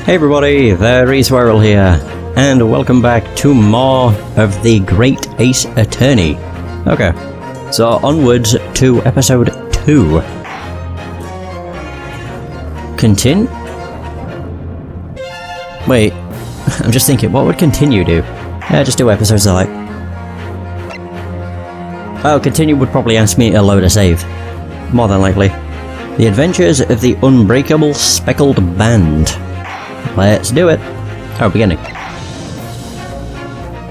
Hey everybody, the Swirl here, and welcome back to more of the Great Ace Attorney. Okay, so onwards to episode 2. Continue? Wait, I'm just thinking, what would continue do? Yeah, just do episodes I like. Oh, continue would probably ask me to load a save. More than likely. The Adventures of the Unbreakable Speckled Band. Let's do it. Oh, beginning.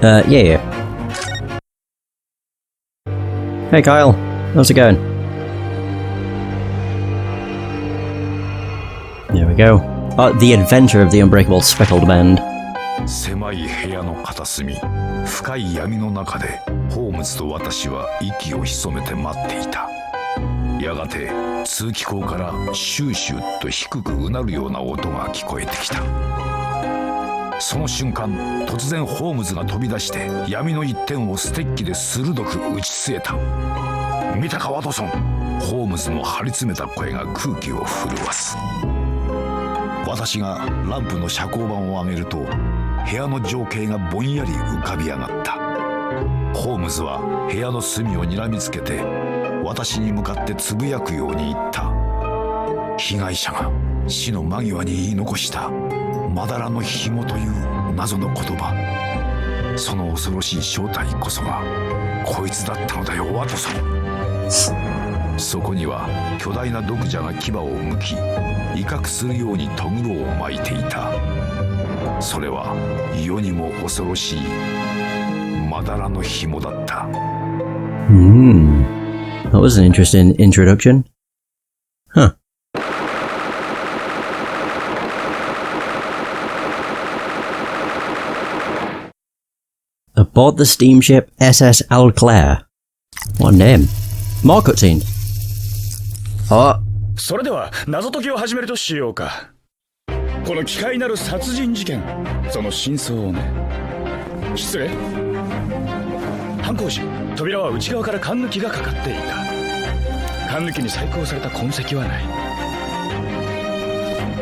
Yeah. Hey Kyle, how's it going? There we go. The Adventure of the Unbreakable Speckled Band. 狭い部屋の片隅、深い闇の中でホームズと私は息を潜めて待っていた。やがて通気口からシューシュッと低くうなるような音が聞こえてきた。その瞬間、突然ホームズが飛び出して闇の一点をステッキで鋭く打ち据えた。見たかワトソン、ホームズの張り詰めた声が空気を震わす。私がランプの遮光板を上げると部屋の情景がぼんやり浮かび上がった。ホームズは部屋の隅を睨みつけて私に向かってつぶやくように言った。被害者が死の間際に言い残したまだらの紐という謎の言葉、その恐ろしい正体こそがこいつだったのだよワトソン。そこには巨大な毒蛇が牙をむき威嚇するようにとぐろを巻いていた。それは世にも恐ろしいまだらの紐だった。That was an interesting introduction. Huh. Aboard the steamship SS Alclair. What name? More cutscenes. Oh. それでは謎解きを始めるとしようか。この奇怪なる殺人事件、その真相をね。失礼。犯行時、扉は内側から缶抜きがかかっていた。缶抜きに細工された痕跡はない。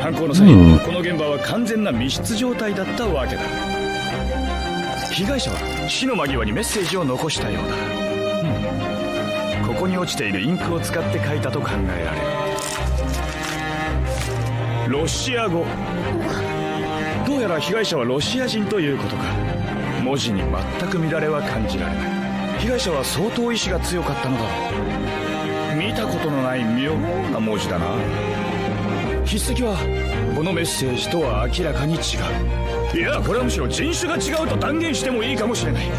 犯行の際、この現場は完全な密室状態だったわけだ。被害者は死の間際にメッセージを残したようだ。ここに落ちているインクを使って書いたと考えられる。ロシア語。どうやら被害者はロシア人ということか。文字に全く乱れは感じられない。被害者は相当意志が強かったのだろう。見たことのない妙な文字だな。筆跡はこのメッセージとは明らかに違う。いや、これはむしろ人種が違うと断言してもいいかもしれない。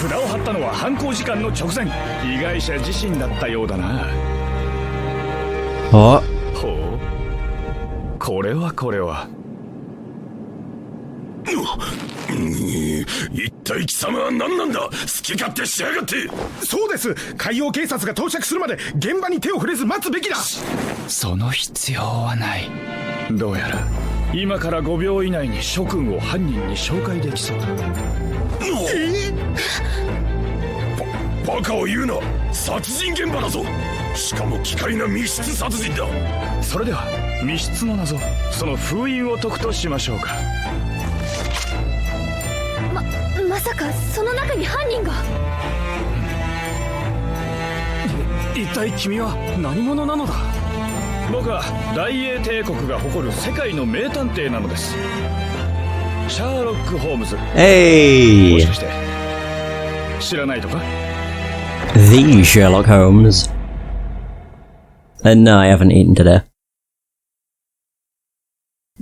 札を貼ったのは犯行時間の直前、被害者自身だったようだな。あ、ほう、これは一体貴様は何なんだ。好き勝手しやがって。そうです。海洋警察が到着するまで現場に手を触れず待つべきだ。その必要はない。どうやら今から5秒以内に諸君を犯人に紹介できそうだ。バカを言うな。殺人現場だぞ。しかも奇怪な密室殺人だ。それでは密室の謎、その封印を解くとしましょうか。まさかその中に犯人が。一体君は何者なのだ。僕は大英帝国が誇る世界の名探偵なのです。シャーロック・ホームズ。Hey! もしかして知らないとか。 The Sherlock Holmes. No, I haven't eaten today.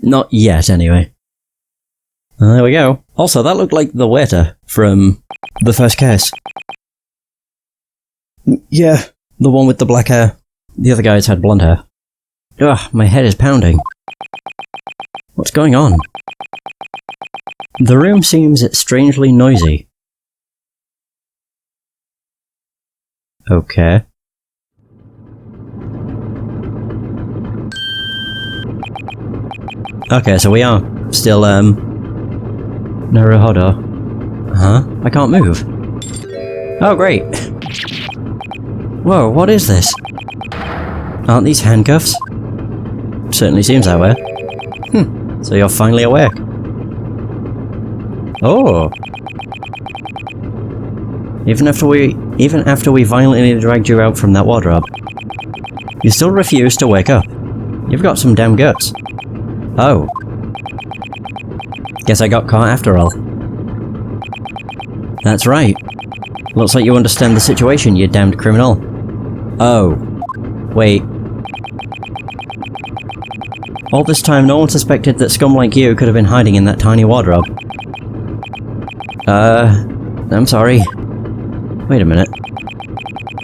Not yet, anyway. There we go. Also, that looked like the waiter from the first case. Yeah, the one with the black hair. The other guys had blonde hair. Ugh, my head is pounding. What's going on? The room seems strangely noisy. Okay. Okay, so we are still, Naruhodo. Huh? I can't move. Oh, great. Whoa, what is this? Aren't these handcuffs? Certainly seems that way. So you're finally awake. Oh! Even after we violently dragged you out from that wardrobe, you still refuse to wake up. You've got some damn guts. Oh. Guess I got caught after all. That's right. Looks like you understand the situation, you damned criminal. Oh. Wait. All this time, no one suspected that scum like you could have been hiding in that tiny wardrobe. I'm sorry. Wait a minute.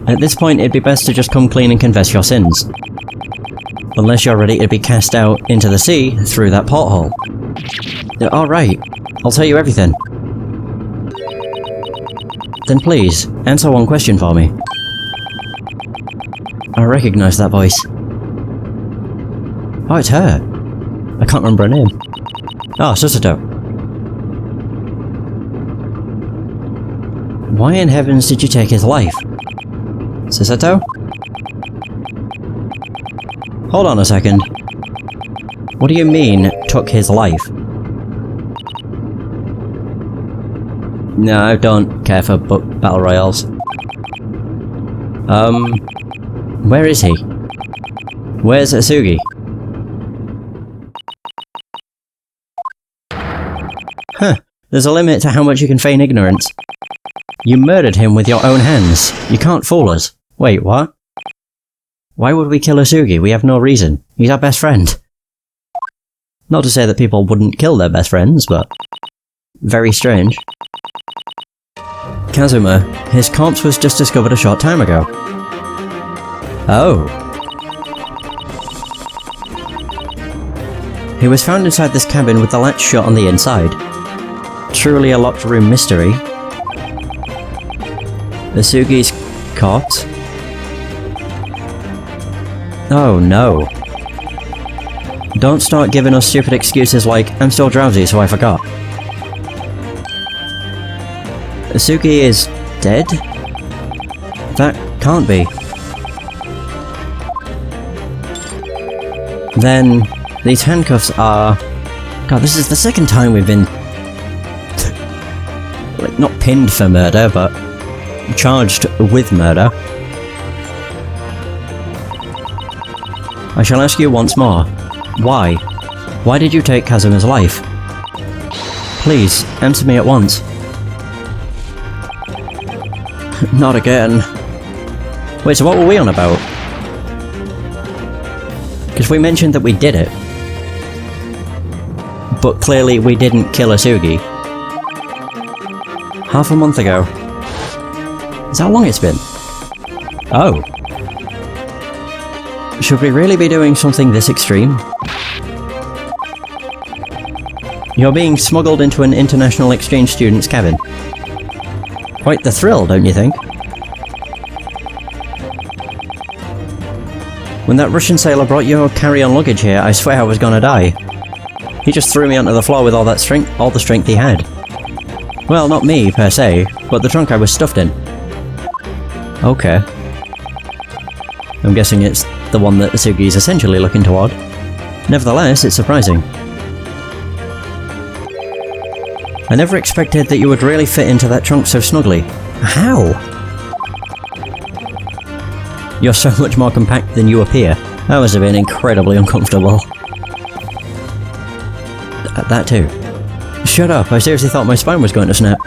At this point, it'd be best to just come clean and confess your sins. Unless you're ready to be cast out into the sea through that porthole. Alright, I'll tell you everything. Then please, answer one question for me. I recognise that voice. Oh, it's her. I can't remember her name. Oh, Susato. Why in heavens did you take his life? Susato? Hold on a second. What do you mean, took his life? No, I don't care for battle royales. Where is he? Where's Asugi? Huh, there's a limit to how much you can feign ignorance. You murdered him with your own hands. You can't fool us. Wait, what? Why would we kill Asugi? We have no reason. He's our best friend. Not to say that people wouldn't kill their best friends, but... very strange. Kazuma, his corpse was just discovered a short time ago. Oh. He was found inside this cabin with the latch shut on the inside. Truly a locked room mystery. Asugi's corpse? Oh no. Don't start giving us stupid excuses like, I'm still drowsy so I forgot. Asugi is dead? That can't be. Then, these handcuffs are... God, this is the second time we've been... like, not pinned for murder, but... charged with murder. I shall ask you once more. Why? Why did you take Kazuma's life? Please, answer me at once. Not again. Wait, so what were we on about? Because we mentioned that we did it. But clearly we didn't kill Asugi. Half a month ago. Is that how long it's been? Oh. Should we really be doing something this extreme? You're being smuggled into an international exchange student's cabin. Quite the thrill, don't you think? When that Russian sailor brought your carry-on luggage here, I swear I was gonna die. He just threw me onto the floor with all the strength he had. Well, not me, per se, but the trunk I was stuffed in. Okay. I'm guessing it's the one that Asugi's essentially looking toward. Nevertheless, it's surprising. I never expected that you would really fit into that trunk so snugly. How? You're so much more compact than you appear. That must have been incredibly uncomfortable. That too. Shut up, I seriously thought my spine was going to snap.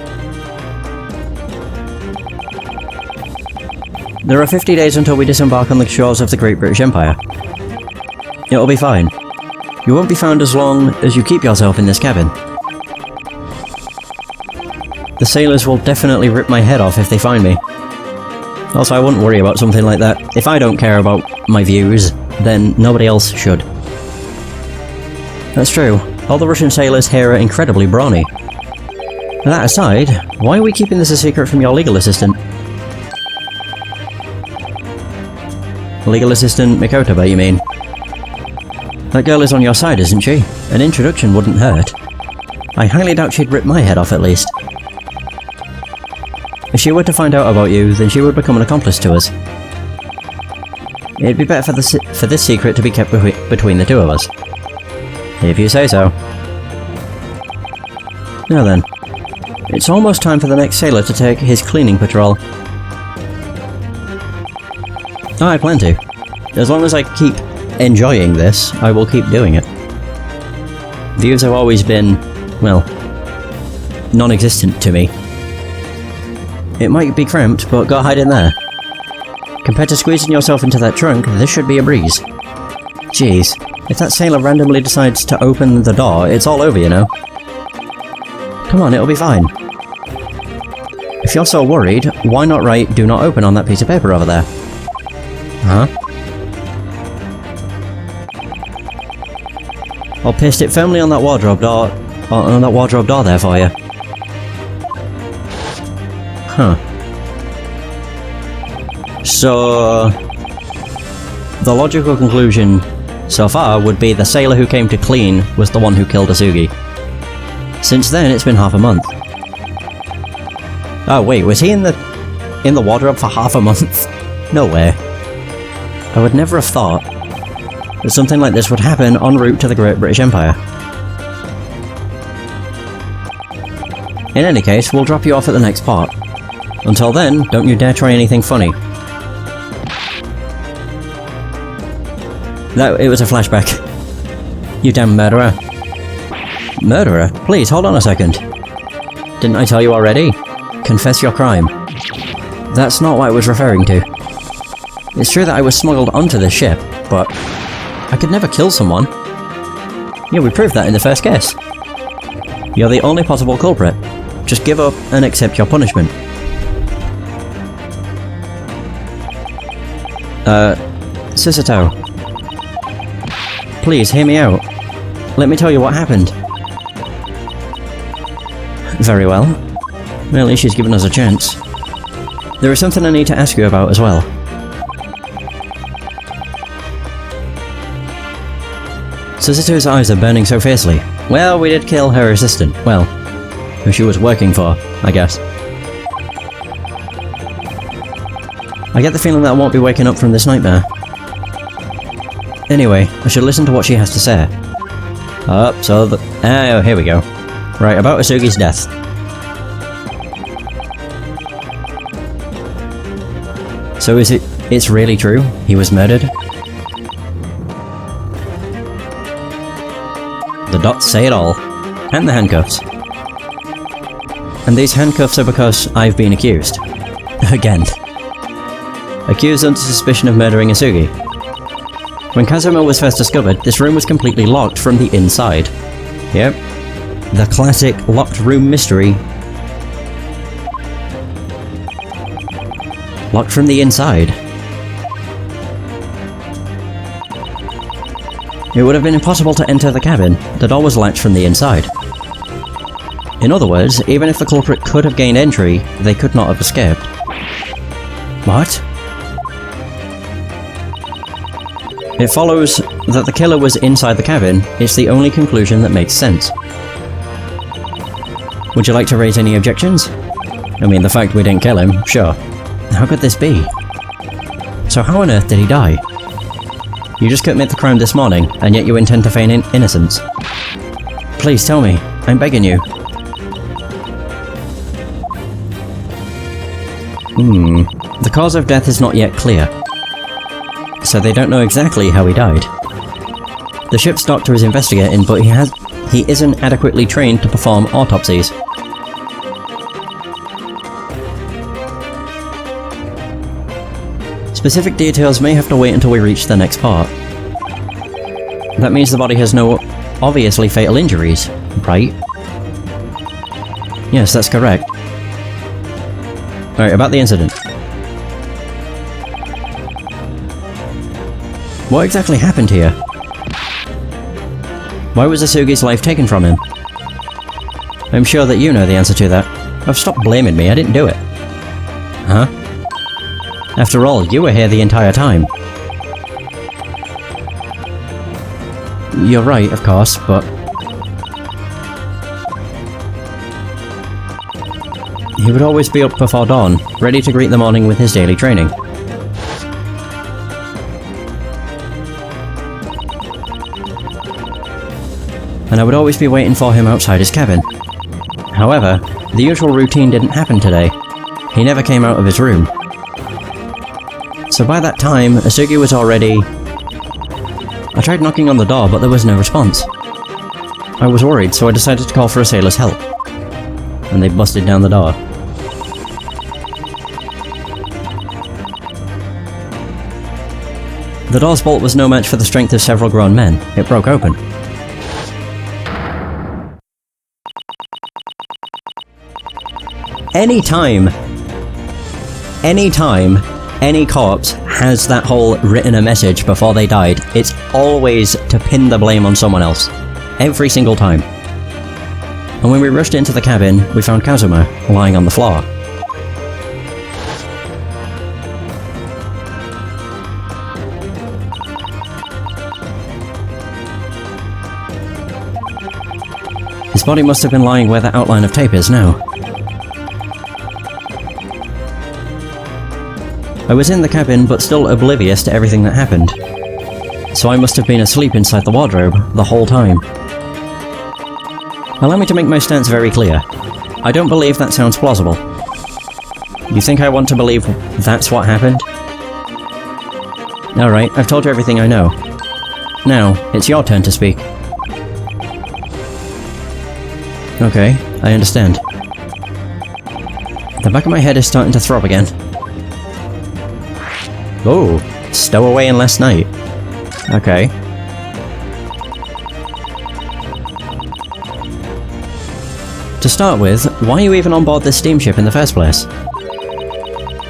There are 50 days until we disembark on the shores of the Great British Empire. It'll be fine. You won't be found as long as you keep yourself in this cabin. The sailors will definitely rip my head off if they find me. Also, I wouldn't worry about something like that. If I don't care about my views, then nobody else should. That's true. All the Russian sailors here are incredibly brawny. That aside, why are we keeping this a secret from your legal assistant? Legal assistant Mikotaba, you mean? That girl is on your side, isn't she? An introduction wouldn't hurt. I highly doubt she'd rip my head off at least. If she were to find out about you, then she would become an accomplice to us. It'd be better for this secret to be kept between the two of us. If you say so. Now then, it's almost time for the next sailor to take his cleaning patrol. I plan to. As long as I keep enjoying this, I will keep doing it. Views have always been, well, non-existent to me. It might be cramped, but go hide in there. Compared to squeezing yourself into that trunk, this should be a breeze. Jeez, if that sailor randomly decides to open the door, it's all over, you know. Come on, it'll be fine. If you're so worried, why not write "Do not open" on that piece of paper over there? Huh? I'll paste it firmly on that wardrobe door, there for you. Huh. So... the logical conclusion so far would be the sailor who came to clean was the one who killed Asugi. Since then, it's been half a month. Oh wait, was he in the wardrobe for half a month? No way. I would never have thought that something like this would happen en route to the Great British Empire. In any case, we'll drop you off at the next part. Until then, don't you dare try anything funny. No, it was a flashback. You damn murderer. Murderer? Please, hold on a second. Didn't I tell you already? Confess your crime. That's not what I was referring to. It's true that I was smuggled onto this ship, but I could never kill someone. Yeah, we proved that in the first case. You're the only possible culprit. Just give up and accept your punishment. Shintaro. Please, hear me out. Let me tell you what happened. Very well. Well, at least she's given us a chance. There is something I need to ask you about as well. Suzuto's eyes are burning so fiercely. Well, we did kill her assistant. Well, who she was working for, I guess. I get the feeling that I won't be waking up from this nightmare. Anyway, I should listen to what she has to say. Oh, here we go. Right, about Asugi's death. So it's really true? He was murdered? The dots say it all. And the handcuffs. And these handcuffs are because I've been accused. Again. Accused under suspicion of murdering Asugi. When Kazuma was first discovered, this room was completely locked from the inside. Yep. The classic locked room mystery. Locked from the inside. It would have been impossible to enter the cabin. The door was latched from the inside. In other words, even if the culprit could have gained entry, they could not have escaped. What? It follows that the killer was inside the cabin. It's the only conclusion that makes sense. Would you like to raise any objections? I mean, the fact we didn't kill him, sure. How could this be? So how on earth did he die? You just commit the crime this morning, and yet you intend to feign innocence. Please tell me. I'm begging you. The cause of death is not yet clear. So they don't know exactly how he died. The ship's doctor is investigating, but he isn't adequately trained to perform autopsies. Specific details may have to wait until we reach the next part. That means the body has no obviously fatal injuries, right? Yes, that's correct. Alright, about the incident. What exactly happened here? Why was Asugi's life taken from him? I'm sure that you know the answer to that. Oh, stop blaming me, I didn't do it. Huh? After all, you were here the entire time. You're right, of course, but... he would always be up before dawn, ready to greet the morning with his daily training. and I would always be waiting for him outside his cabin. However, the usual routine didn't happen today. He never came out of his room. So by that time, Asugi was already... I tried knocking on the door, but there was no response. I was worried, so I decided to call for a sailor's help. And they busted down the door. The door's bolt was no match for the strength of several grown men. It broke open. Anytime any corpse has that whole written a message before they died, it's always to pin the blame on someone else. Every single time. And when we rushed into the cabin, we found Kazuma lying on the floor. His body must have been lying where the outline of tape is now. I was in the cabin, but still oblivious to everything that happened. So I must have been asleep inside the wardrobe the whole time. Allow me to make my stance very clear. I don't believe that sounds plausible. You think I want to believe that's what happened? Alright, I've told you everything I know. Now, it's your turn to speak. Okay, I understand. The back of my head is starting to throb again. Oh, stowaway in last night. Okay. To start with, why are you even on board this steamship in the first place?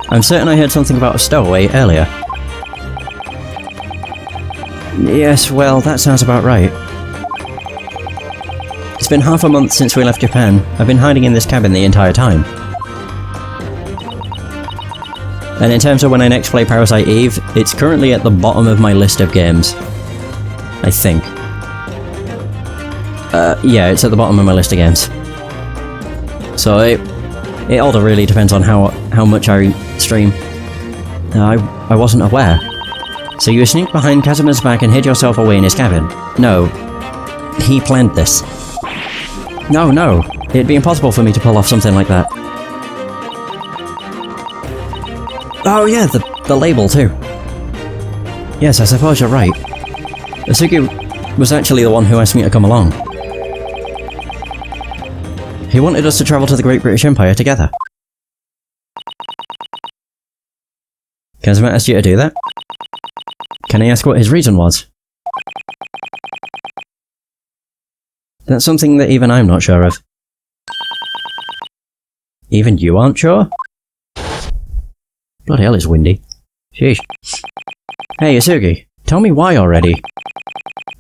I'm certain I heard something about a stowaway earlier. Yes, well, that sounds about right. It's been half a month since we left Japan. I've been hiding in this cabin the entire time. And in terms of when I next play Parasite Eve, it's currently at the bottom of my list of games. I think. Yeah, it's at the bottom of my list of games. So it all really depends on how much I stream. I wasn't aware. So you sneaked behind Kazuma's back and hid yourself away in his cabin? No. He planned this. No. It'd be impossible for me to pull off something like that. Oh yeah, the label too. Yes, I suppose you're right. Asugi was actually the one who asked me to come along. He wanted us to travel to the Great British Empire together. Kazuma asked you to do that? Can I ask what his reason was? That's something that even I'm not sure of. Even you aren't sure? Bloody hell, it's windy. Sheesh. Hey, Asugi, tell me why already.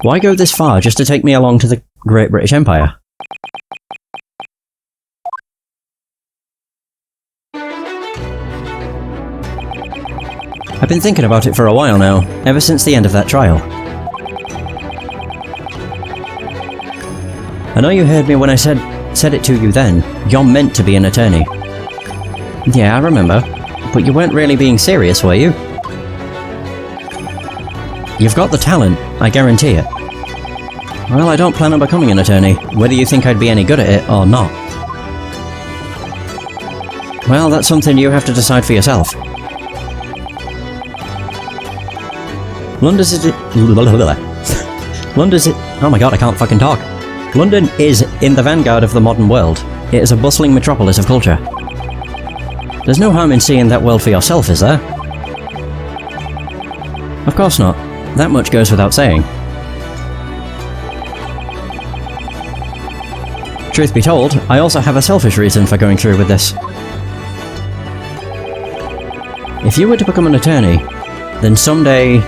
Why go this far just to take me along to the Great British Empire? I've been thinking about it for a while now, ever since the end of that trial. I know you heard me when I said it to you then. You're meant to be an attorney. Yeah, I remember. But you weren't really being serious, were you? You've got the talent, I guarantee it. Well, I don't plan on becoming an attorney, whether you think I'd be any good at it or not. Well, that's something you have to decide for yourself. London's oh my god, I can't fucking talk. London is in the vanguard of the modern world. It is a bustling metropolis of culture. There's no harm in seeing that world for yourself, is there? Of course not. That much goes without saying. Truth be told, I also have a selfish reason for going through with this. If you were to become an attorney, then someday...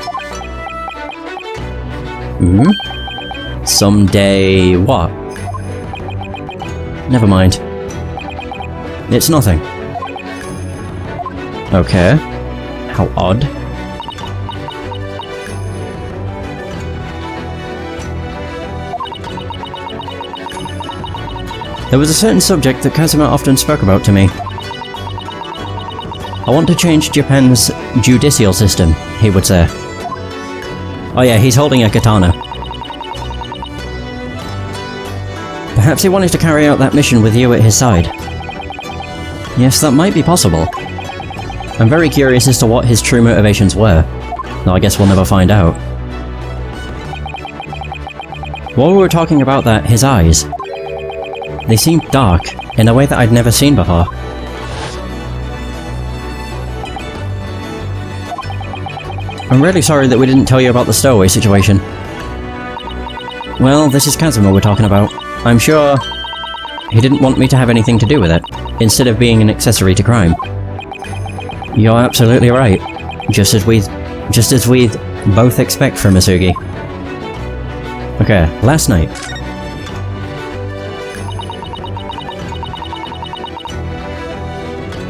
Someday what? Never mind. It's nothing. Okay. How odd. There was a certain subject that Kazuma often spoke about to me. I want to change Japan's judicial system, he would say. Oh yeah, he's holding a katana. Perhaps he wanted to carry out that mission with you at his side. Yes, that might be possible. I'm very curious as to what his true motivations were, though I guess we'll never find out. While we were talking about that, his eyes, they seemed dark in a way that I'd never seen before. I'm really sorry that we didn't tell you about the stowaway situation. Well, this is Kazuma we're talking about. I'm sure he didn't want me to have anything to do with it, instead of being an accessory to crime. You're absolutely right. Just as we'd both expect from Asugi. Okay, last night.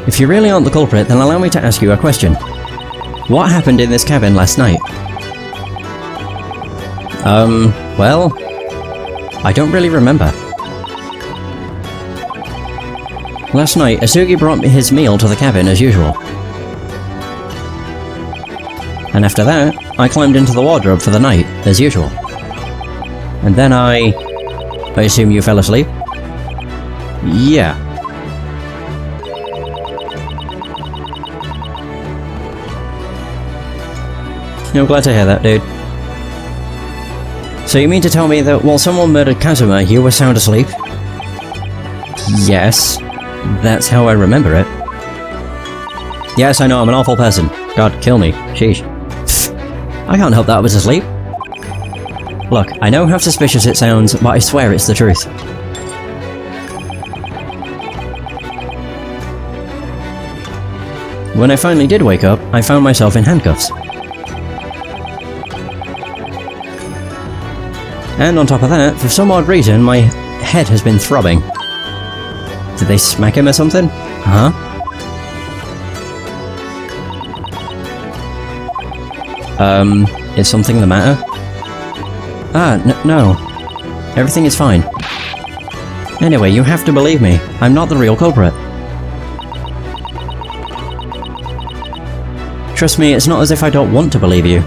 If you really aren't the culprit, then allow me to ask you a question. What happened in this cabin last night? Well, I don't really remember. Last night, Asugi brought me his meal to the cabin as usual. And after that, I climbed into the wardrobe for the night, as usual. And then I assume you fell asleep? Yeah. I'm glad to hear that, dude. So you mean to tell me that while someone murdered Kazuma, you were sound asleep? Yes. That's how I remember it. Yes, I know, I'm an awful person. God, kill me. Sheesh. I can't help that I was asleep. Look, I know how suspicious it sounds, but I swear it's the truth. When I finally did wake up, I found myself in handcuffs. And on top of that, for some odd reason, my head has been throbbing. Did they smack him or something? Huh? Is something the matter? Ah, no. Everything is fine. Anyway, you have to believe me. I'm not the real culprit. Trust me, it's not as if I don't want to believe you.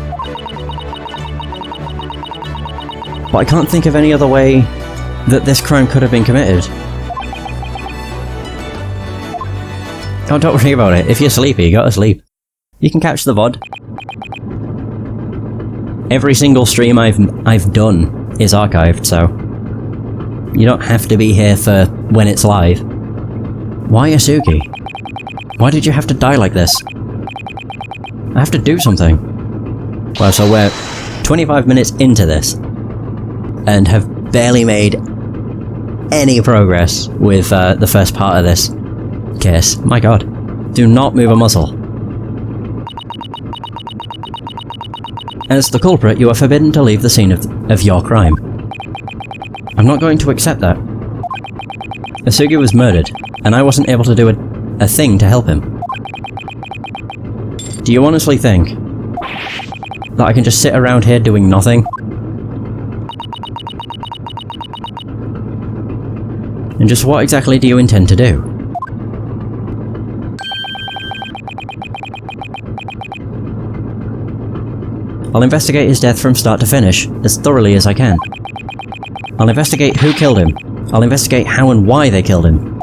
But I can't think of any other way that this crime could have been committed. Oh, don't worry about it. If you're sleepy, you gotta sleep. You can catch the VOD. Every single stream I've done is archived, so you don't have to be here for when it's live. Why Asugi? Why did you have to die like this? I have to do something. Well, so we're 25 minutes into this, and have barely made any progress with the first part of this case. My god. Do not move a muscle. As the culprit, you are forbidden to leave the scene of your crime. I'm not going to accept that. Asugi was murdered, and I wasn't able to do a thing to help him. Do you honestly think that I can just sit around here doing nothing? And just what exactly do you intend to do? I'll investigate his death from start to finish, as thoroughly as I can. I'll investigate who killed him. I'll investigate how and why they killed him.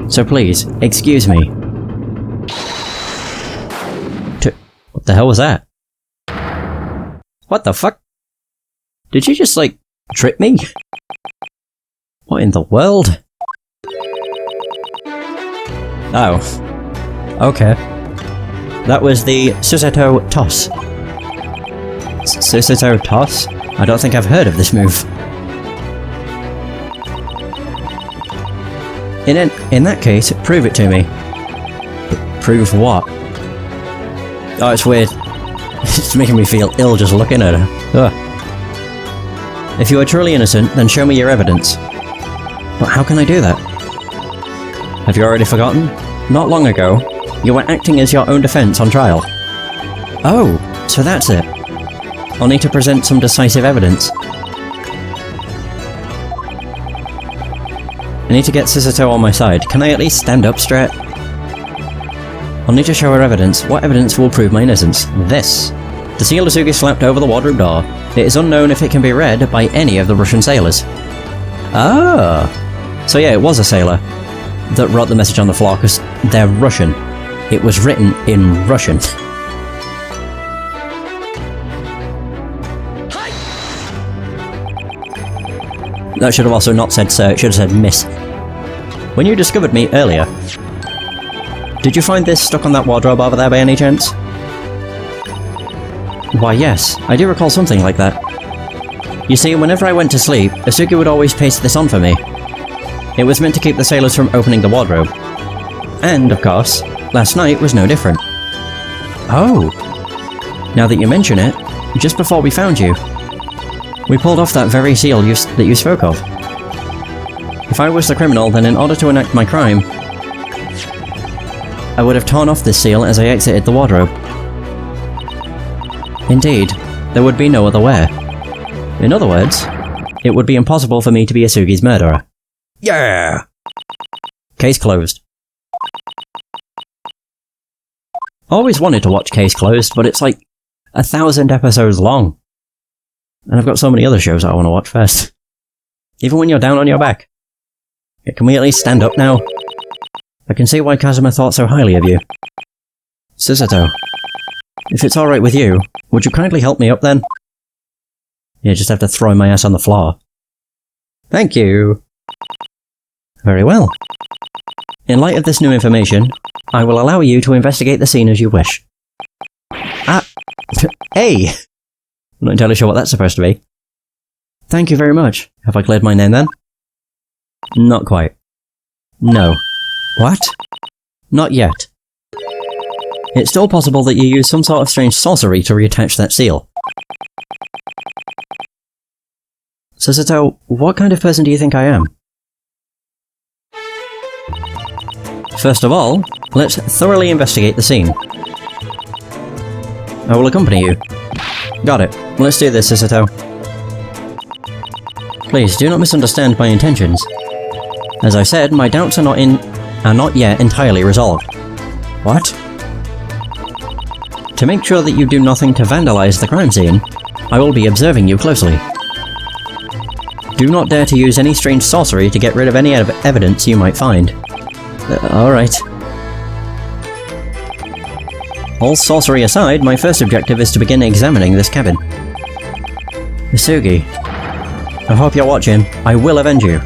So please, excuse me. What the hell was that? What the fuck? Did you just, like, trip me? What in the world? Oh. Okay. That was the Susato toss. Susato toss? I don't think I've heard of this move. In that case, prove it to me. Prove what? Oh, it's weird. It's making me feel ill just looking at her. Ugh. If you are truly innocent, then show me your evidence. But how can I do that? Have you already forgotten? Not long ago, you were acting as your own defense on trial. Oh, so that's it. I'll need to present some decisive evidence. I need to get Susato on my side. Can I at least stand up straight? I'll need to show her evidence. What evidence will prove my innocence? This. The seal Asugi slapped over the wardrobe door. It is unknown if it can be read by any of the Russian sailors. Oh! So yeah, it was a sailor that wrote the message on the floor, because they're Russian. It was written in Russian. That should have also not said sir, it should have said miss. When you discovered me earlier, did you find this stuck on that wardrobe over there by any chance? Why yes, I do recall something like that. You see, whenever I went to sleep, Asuki would always paste this on for me. It was meant to keep the sailors from opening the wardrobe. And, of course, last night was no different. Oh! Now that you mention it, just before we found you, we pulled off that very seal that you spoke of. If I was the criminal, then in order to enact my crime, I would have torn off this seal as I exited the wardrobe. Indeed, there would be no other way. In other words, it would be impossible for me to be Asugi's murderer. Yeah! Case closed. Always wanted to watch Case Closed, but it's like 1,000 episodes long. And I've got so many other shows I want to watch first. Even when you're down on your back. Can we at least stand up now? I can see why Kazuma thought so highly of you. Susato, if it's alright with you, would you kindly help me up then? You just have to throw my ass on the floor. Thank you! Very well. In light of this new information, I will allow you to investigate the scene as you wish. Ah! Hey! I'm not entirely sure what that's supposed to be. Thank you very much. Have I cleared my name then? Not quite. No. What? Not yet. It's still possible that you used some sort of strange sorcery to reattach that seal. Susato, what kind of person do you think I am? First of all, let's thoroughly investigate the scene. I will accompany you. Got it. Let's do this, Susato. Please, do not misunderstand my intentions. As I said, my doubts are not yet entirely resolved. What? To make sure that you do nothing to vandalize the crime scene, I will be observing you closely. Do not dare to use any strange sorcery to get rid of any evidence you might find. Alright. All sorcery aside, my first objective is to begin examining this cabin. Isugi, I hope you're watching. I will avenge you.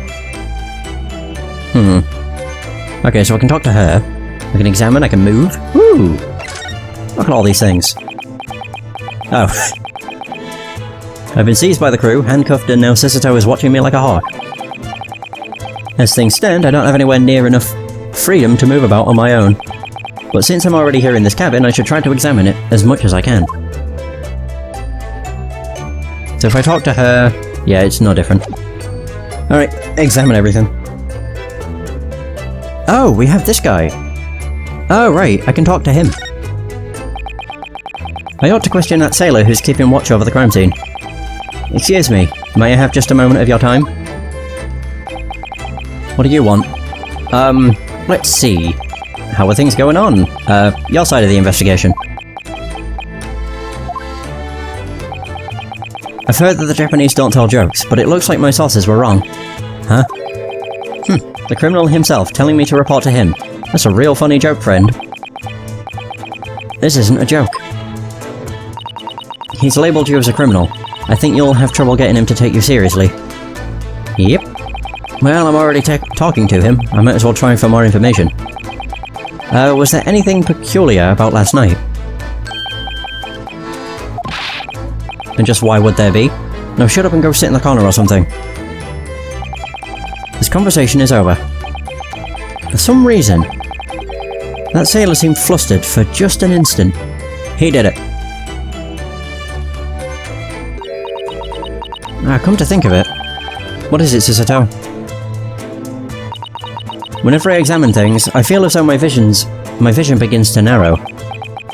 Okay, so I can talk to her. I can examine, I can move. Woo! Look at all these things. Oh. I've been seized by the crew, handcuffed, and now Susato is watching me like a hawk. As things stand, I don't have anywhere near enough freedom to move about on my own. But since I'm already here in this cabin, I should try to examine it as much as I can. So if I talk to her... yeah, it's no different. Alright, examine everything. Oh, we have this guy! Oh, right, I can talk to him. I ought to question that sailor who's keeping watch over the crime scene. Excuse me, may I have just a moment of your time? What do you want? Let's see. How are things going on? Your side of the investigation. I've heard that the Japanese don't tell jokes, but it looks like my sources were wrong. Huh? The criminal himself telling me to report to him. That's a real funny joke, friend. This isn't a joke. He's labelled you as a criminal. I think you'll have trouble getting him to take you seriously. Yep. Well, I'm already talking to him. I might as well try for more information. Was there anything peculiar about last night? And just why would there be? Now shut up and go sit in the corner or something. This conversation is over. For some reason, that sailor seemed flustered for just an instant. He did it. Come to think of it. What is it, Susato? Whenever I examine things, I feel as though my vision begins to narrow.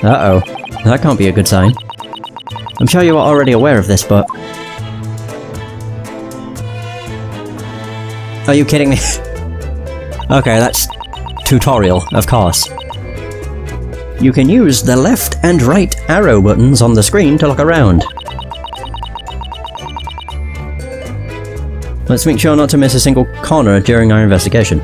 Uh-oh. That can't be a good sign. I'm sure you are already aware of this, but... Are you kidding me? Okay, that's... tutorial, of course. You can use the left and right arrow buttons on the screen to look around. Let's make sure not to miss a single corner during our investigation.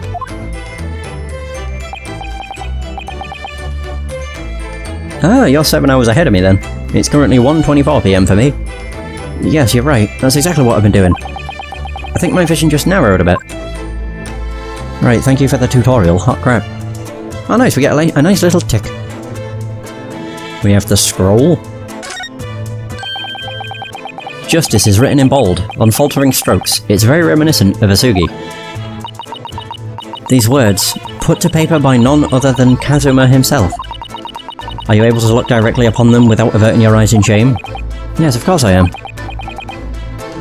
Ah, you're 7 hours ahead of me then. It's currently 1:24 PM for me. Yes, you're right. That's exactly what I've been doing. I think my vision just narrowed a bit. Right, thank you for the tutorial. Hot crap. Oh nice, we get a nice little tick. We have the scroll. Justice is written in bold, on faltering strokes. It's very reminiscent of Asugi. These words, put to paper by none other than Kazuma himself. Are you able to look directly upon them without averting your eyes in shame? Yes, of course I am.